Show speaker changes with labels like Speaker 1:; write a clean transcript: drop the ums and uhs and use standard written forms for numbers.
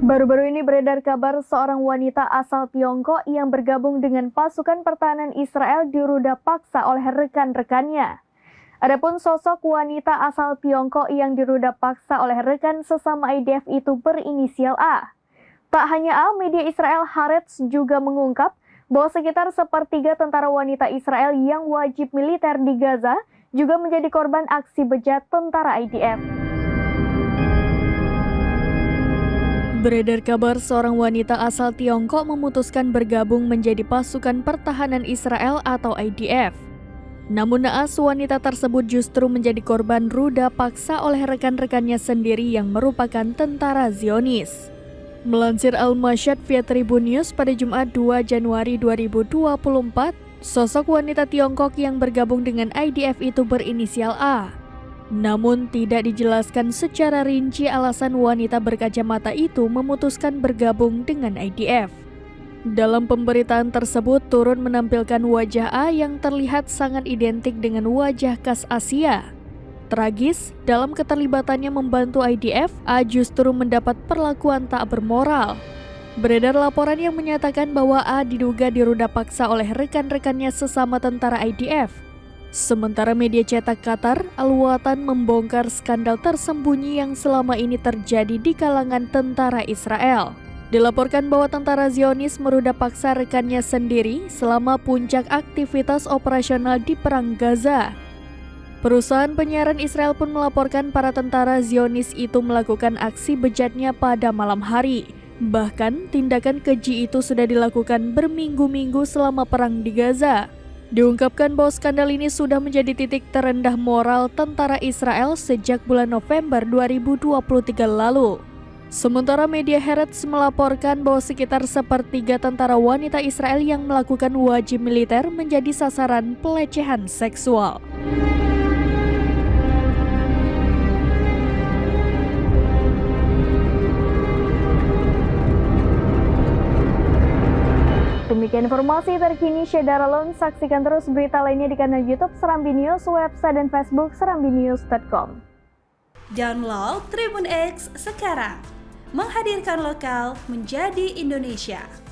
Speaker 1: Baru-baru ini beredar kabar seorang wanita asal Tiongkok yang bergabung dengan pasukan pertahanan Israel diruda paksa oleh rekan-rekannya. Adapun sosok wanita asal Tiongkok yang diruda paksa oleh rekan sesama IDF itu berinisial A. Tak hanya A, media Israel Haaretz juga mengungkap bahwa sekitar sepertiga tentara wanita Israel yang wajib militer di Gaza juga menjadi korban aksi bejat tentara IDF. Beredar kabar seorang wanita asal Tiongkok memutuskan bergabung menjadi pasukan pertahanan Israel atau IDF. Namun naas wanita tersebut justru menjadi korban ruda paksa oleh rekan-rekannya sendiri yang merupakan tentara Zionis. Melansir Al-Mashhad via Tribun News pada Jumat 2 Januari 2024, sosok wanita Tiongkok yang bergabung dengan IDF itu berinisial A. Namun tidak dijelaskan secara rinci alasan wanita berkacamata itu memutuskan bergabung dengan IDF. Dalam pemberitaan tersebut turun menampilkan wajah A yang terlihat sangat identik dengan wajah khas Asia. Tragis, dalam keterlibatannya membantu IDF, A justru mendapat perlakuan tak bermoral. Beredar laporan yang menyatakan bahwa A diduga diruda paksa oleh rekan-rekannya sesama tentara IDF. Sementara media cetak Qatar, Al-Watan membongkar skandal tersembunyi yang selama ini terjadi di kalangan tentara Israel. Dilaporkan bahwa tentara Zionis meruda paksa rekannya sendiri selama puncak aktivitas operasional di Perang Gaza. Perusahaan penyiaran Israel pun melaporkan para tentara Zionis itu melakukan aksi bejatnya pada malam hari. Bahkan, tindakan keji itu sudah dilakukan berminggu-minggu selama perang di Gaza. Diungkapkan bahwa skandal ini sudah menjadi titik terendah moral tentara Israel sejak bulan November 2023 lalu. Sementara media Haaretz melaporkan bahwa sekitar sepertiga tentara wanita Israel yang melakukan wajib militer menjadi sasaran pelecehan seksual. Demikian informasi terkini Syedara Lon. Saksikan terus berita lainnya di kanal YouTube Serambi News, website dan Facebook serambinews.com.
Speaker 2: Download Tribun X sekarang, menghadirkan lokal menjadi Indonesia.